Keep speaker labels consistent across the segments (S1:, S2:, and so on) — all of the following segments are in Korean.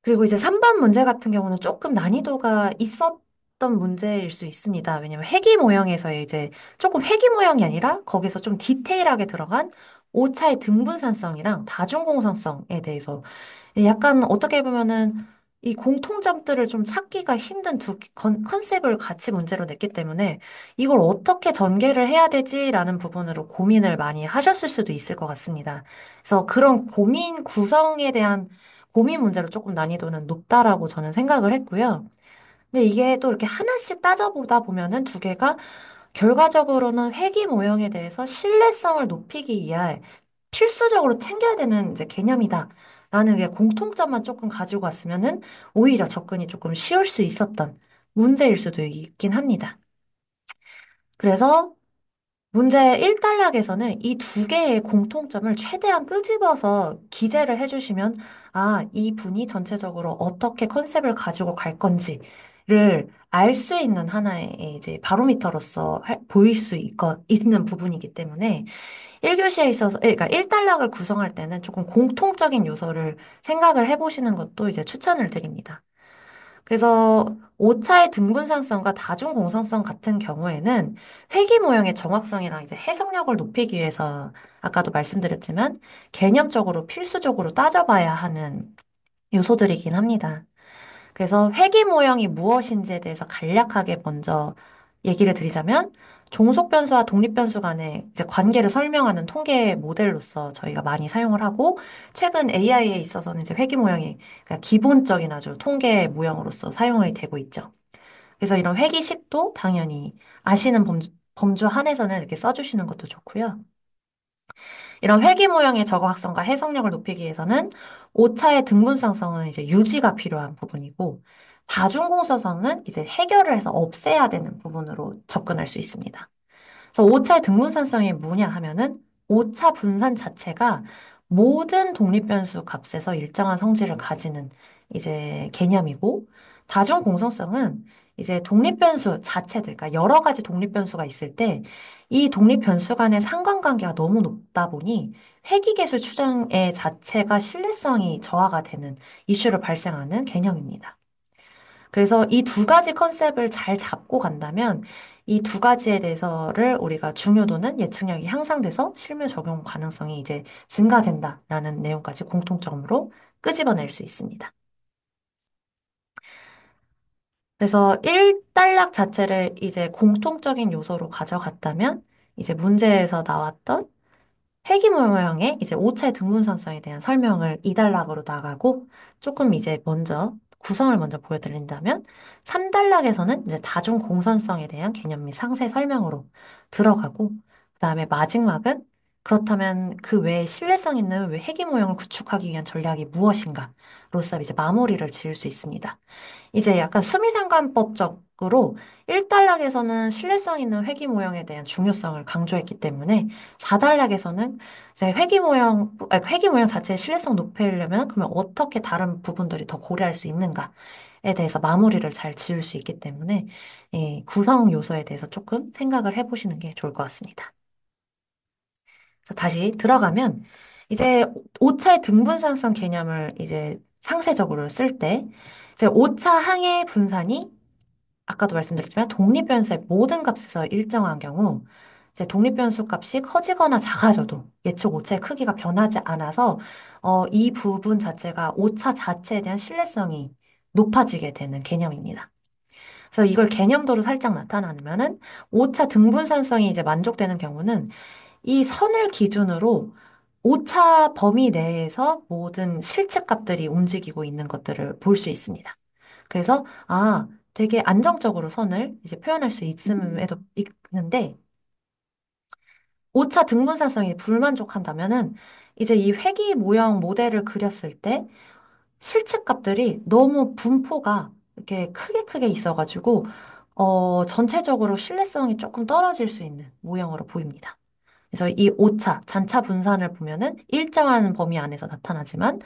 S1: 그리고 이제 3번 문제 같은 경우는 조금 난이도가 있었던 문제일 수 있습니다. 왜냐면 회귀 모형에서의 이제 조금 회귀 모형이 아니라 거기서 좀 디테일하게 들어간 오차의 등분산성이랑 다중공선성에 대해서 약간 어떻게 보면은 이 공통점들을 좀 찾기가 힘든 두 컨셉을 같이 문제로 냈기 때문에 이걸 어떻게 전개를 해야 되지라는 부분으로 고민을 많이 하셨을 수도 있을 것 같습니다. 그래서 그런 고민 구성에 대한 고민 문제로 조금 난이도는 높다라고 저는 생각을 했고요. 근데 이게 또 이렇게 하나씩 따져보다 보면은 두 개가 결과적으로는 회귀 모형에 대해서 신뢰성을 높이기 위해 필수적으로 챙겨야 되는 이제 개념이다. 라는 게 공통점만 조금 가지고 왔으면은 오히려 접근이 조금 쉬울 수 있었던 문제일 수도 있긴 합니다. 그래서 문제 1단락에서는 이 두 개의 공통점을 최대한 끄집어서 기재를 해주시면, 아, 이 분이 전체적으로 어떻게 컨셉을 가지고 갈 건지를 알 수 있는 하나의 이제 바로미터로서 보일 수 있는 부분이기 때문에 1교시에 있어서, 그러니까 1단락을 구성할 때는 조금 공통적인 요소를 생각을 해보시는 것도 이제 추천을 드립니다. 그래서 오차의 등분산성과 다중공선성 같은 경우에는 회귀 모형의 정확성이랑 이제 해석력을 높이기 위해서 아까도 말씀드렸지만 개념적으로 필수적으로 따져봐야 하는 요소들이긴 합니다. 그래서 회귀 모형이 무엇인지에 대해서 간략하게 먼저 얘기를 드리자면 종속 변수와 독립 변수 간의 이제 관계를 설명하는 통계 모델로서 저희가 많이 사용을 하고 최근 AI에 있어서는 이제 회귀 모형이 그러니까 기본적인 아주 통계 모형으로서 사용이 되고 있죠. 그래서 이런 회귀식도 당연히 아시는 범주 한에서는 이렇게 써주시는 것도 좋고요. 이런 회귀 모형의 저거학성과 해석력을 높이기 위해서는 오차의 등분상성은 이제 유지가 필요한 부분이고, 다중공서성은 이제 해결을 해서 없애야 되는 부분으로 접근할 수 있습니다. 그래서 오차의 등분산성이 뭐냐 하면은 오차 분산 자체가 모든 독립변수 값에서 일정한 성질을 가지는 이제 개념이고 다중 공성성은 이제 독립변수 자체들, 그러니까 여러 가지 독립변수가 있을 때 이 독립변수 간의 상관관계가 너무 높다 보니 회귀계수 추정의 자체가 신뢰성이 저하가 되는 이슈를 발생하는 개념입니다. 그래서 이 두 가지 컨셉을 잘 잡고 간다면 이 두 가지에 대해서를 우리가 중요도는 예측력이 향상돼서 실무 적용 가능성이 이제 증가된다라는 내용까지 공통점으로 끄집어낼 수 있습니다. 그래서 1단락 자체를 이제 공통적인 요소로 가져갔다면 이제 문제에서 나왔던 회귀 모형의 이제 오차의 등분산성에 대한 설명을 2단락으로 나가고 조금 이제 먼저 구성을 먼저 보여드린다면 3단락에서는 이제 다중 공선성에 대한 개념 및 상세 설명으로 들어가고 그다음에 마지막은 그렇다면 그 외에 신뢰성 있는 외 회귀 모형을 구축하기 위한 전략이 무엇인가로서 이제 마무리를 지을 수 있습니다. 이제 약간 수미상관법적으로 1단락에서는 신뢰성 있는 회귀 모형에 대한 중요성을 강조했기 때문에 4단락에서는 이제 회귀 모형 자체의 신뢰성 높이려면 그러면 어떻게 다른 부분들이 더 고려할 수 있는가에 대해서 마무리를 잘 지을 수 있기 때문에 구성 요소에 대해서 조금 생각을 해보시는 게 좋을 것 같습니다. 그래서 다시 들어가면 이제 오차의 등분산성 개념을 이제 상세적으로 쓸 때 이제 오차 항의 분산이 아까도 말씀드렸지만 독립변수의 모든 값에서 일정한 경우 이제 독립변수 값이 커지거나 작아져도 예측 오차의 크기가 변하지 않아서 이 부분 자체가 오차 자체에 대한 신뢰성이 높아지게 되는 개념입니다. 그래서 이걸 개념도로 살짝 나타나면은 오차 등분산성이 이제 만족되는 경우는 이 선을 기준으로 오차 범위 내에서 모든 실측값들이 움직이고 있는 것들을 볼 수 있습니다. 그래서, 아, 되게 안정적으로 선을 이제 표현할 수 있는데, 오차 등분산성이 불만족한다면은, 이제 이 회귀 모형 모델을 그렸을 때, 실측값들이 너무 분포가 이렇게 크게 있어가지고, 전체적으로 신뢰성이 조금 떨어질 수 있는 모형으로 보입니다. 그래서 이 오차, 잔차 분산을 보면은 일정한 범위 안에서 나타나지만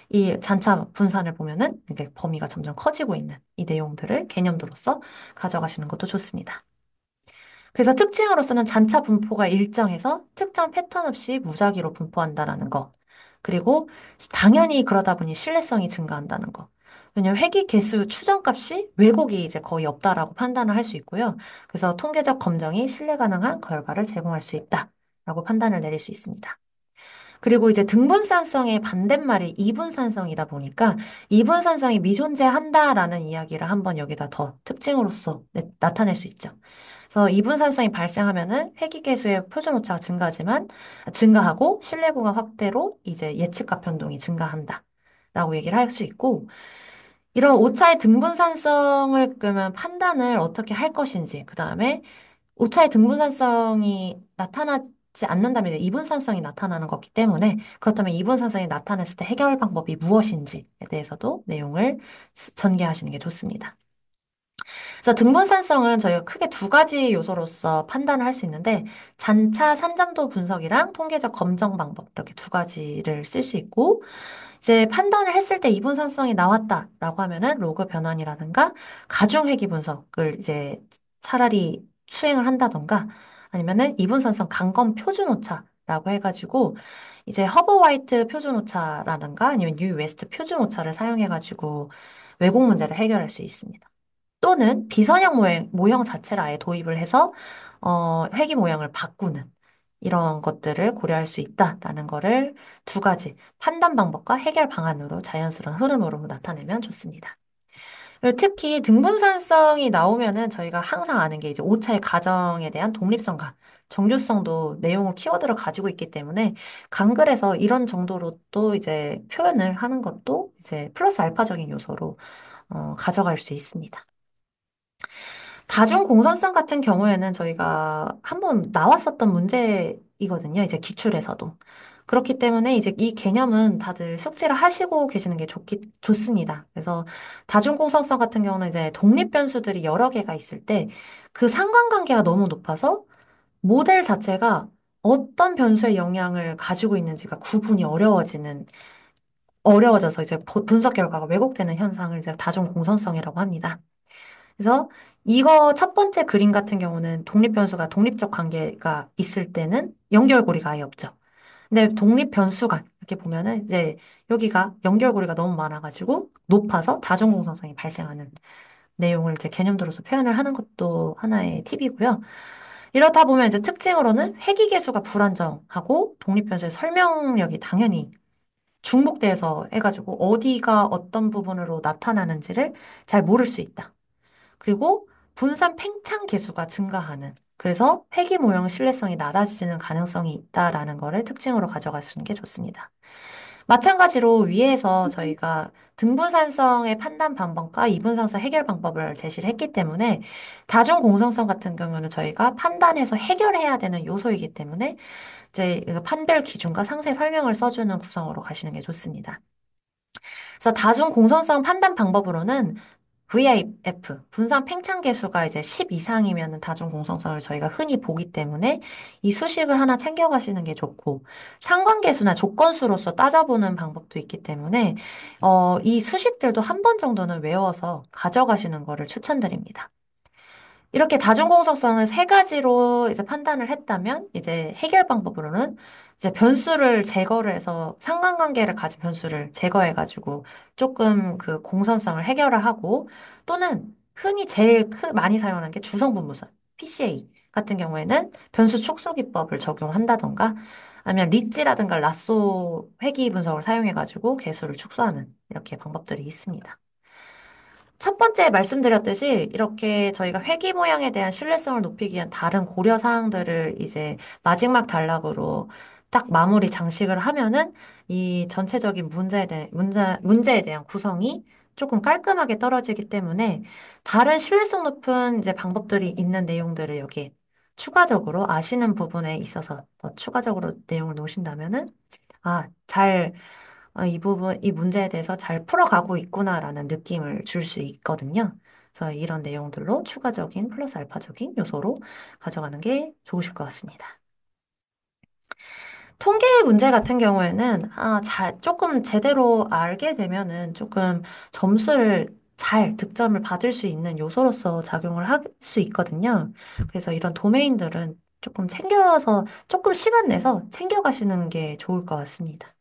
S1: 이 잔차 분산을 보면은 이게 범위가 점점 커지고 있는 이 내용들을 개념도로서 가져가시는 것도 좋습니다. 그래서 특징으로서는 잔차 분포가 일정해서 특정 패턴 없이 무작위로 분포한다라는 거. 그리고 당연히 그러다 보니 신뢰성이 증가한다는 거. 왜냐면 회귀 개수 추정값이 왜곡이 이제 거의 없다라고 판단을 할 수 있고요. 그래서 통계적 검정이 신뢰 가능한 결과를 제공할 수 있다라고 판단을 내릴 수 있습니다. 그리고 이제 등분산성의 반대말이 이분산성이다 보니까 이분산성이 미존재한다라는 이야기를 한번 여기다 더 특징으로서 나타낼 수 있죠. 그래서 이분산성이 발생하면은 회귀계수의 표준 오차가 증가하고 신뢰 구간 확대로 이제 예측값 변동이 증가한다. 라고 얘기를 할 수 있고, 이런 오차의 등분산성을 그러면 판단을 어떻게 할 것인지, 그 다음에 오차의 등분산성이 나타나지 않는다면 이제 이분산성이 나타나는 거기 때문에 그렇다면 이분산성이 나타났을 때 해결 방법이 무엇인지에 대해서도 내용을 전개하시는 게 좋습니다. 그래서 등분산성은 저희가 크게 두 가지 요소로서 판단을 할 수 있는데 잔차 산점도 분석이랑 통계적 검정 방법 이렇게 두 가지를 쓸 수 있고 이제 판단을 했을 때 이분산성이 나왔다라고 하면은 로그 변환이라든가 가중회귀 분석을 이제 차라리 수행을 한다던가 아니면은 이분산성 강건 표준 오차라고 해가지고 이제 허버 화이트 표준 오차라든가 아니면 뉴 웨스트 표준 오차를 사용해가지고 왜곡 문제를 해결할 수 있습니다. 또는 비선형 모형 자체를 아예 도입을 해서 회귀 모양을 바꾸는 이런 것들을 고려할 수 있다라는 거를 두 가지 판단 방법과 해결 방안으로 자연스러운 흐름으로 나타내면 좋습니다. 그리고 특히 등분산성이 나오면은 저희가 항상 아는 게 이제 오차의 가정에 대한 독립성과 정규성도 내용을 키워드를 가지고 있기 때문에 강글에서 이런 정도로 또 이제 표현을 하는 것도 이제 플러스 알파적인 요소로 가져갈 수 있습니다. 다중 공선성 같은 경우에는 저희가 한번 나왔었던 문제이거든요. 이제 기출에서도. 그렇기 때문에 이제 이 개념은 다들 숙지를 하시고 계시는 게 좋습니다. 그래서 다중 공선성 같은 경우는 이제 독립 변수들이 여러 개가 있을 때 그 상관관계가 너무 높아서 모델 자체가 어떤 변수의 영향을 가지고 있는지가 구분이 어려워져서 이제 분석 결과가 왜곡되는 현상을 이제 다중 공선성이라고 합니다. 그래서 이거 첫 번째 그림 같은 경우는 독립 변수가 독립적 관계가 있을 때는 연결고리가 아예 없죠. 근데 독립 변수가 이렇게 보면은 이제 여기가 연결고리가 너무 많아가지고 높아서 다중공선성이 발생하는 내용을 이제 개념들로서 표현을 하는 것도 하나의 팁이고요. 이렇다 보면 이제 특징으로는 회귀계수가 불안정하고 독립 변수의 설명력이 당연히 중복돼서 해가지고 어디가 어떤 부분으로 나타나는지를 잘 모를 수 있다. 그리고 분산 팽창 계수가 증가하는. 그래서 회귀 모형 신뢰성이 낮아지는 가능성이 있다라는 거를 특징으로 가져가시는 게 좋습니다. 마찬가지로 위에서 저희가 등분산성의 판단 방법과 이분산성 해결 방법을 제시를 했기 때문에 다중 공정성 같은 경우는 저희가 판단해서 해결해야 되는 요소이기 때문에 이제 그 판별 기준과 상세 설명을 써주는 구성으로 가시는 게 좋습니다. 그래서 다중 공정성 판단 방법으로는 VIF, 분산 팽창 계수가 이제 10 이상이면 다중 공정성을 저희가 흔히 보기 때문에 이 수식을 하나 챙겨가시는 게 좋고, 상관계수나 조건수로서 따져보는 방법도 있기 때문에, 이 수식들도 한 번 정도는 외워서 가져가시는 거를 추천드립니다. 이렇게 다중공석성을 세 가지로 이제 판단을 했다면, 이제 해결 방법으로는 이제 변수를 제거를 해서 상관관계를 가진 변수를 제거해가지고 조금 그 공선성을 해결을 하고, 또는 흔히 제일 많이 사용하는 게 주성분무선, PCA 같은 경우에는 변수 축소 기법을 적용한다던가, 아니면 리찌라든가 라쏘 회귀 분석을 사용해가지고 개수를 축소하는 이렇게 방법들이 있습니다. 첫 번째 말씀드렸듯이 이렇게 저희가 회귀 모양에 대한 신뢰성을 높이기 위한 다른 고려 사항들을 이제 마지막 단락으로 딱 마무리 장식을 하면은 이 전체적인 문제에 대한 구성이 조금 깔끔하게 떨어지기 때문에 다른 신뢰성 높은 이제 방법들이 있는 내용들을 여기에 추가적으로 아시는 부분에 있어서 더 추가적으로 내용을 놓으신다면은 이 부분, 이 문제에 대해서 잘 풀어가고 있구나라는 느낌을 줄 수 있거든요. 그래서 이런 내용들로 추가적인 플러스 알파적인 요소로 가져가는 게 좋으실 것 같습니다. 통계 문제 같은 경우에는, 조금 제대로 알게 되면은 조금 점수를 잘 득점을 받을 수 있는 요소로서 작용을 할 수 있거든요. 그래서 이런 도메인들은 조금 챙겨서, 조금 시간 내서 챙겨가시는 게 좋을 것 같습니다.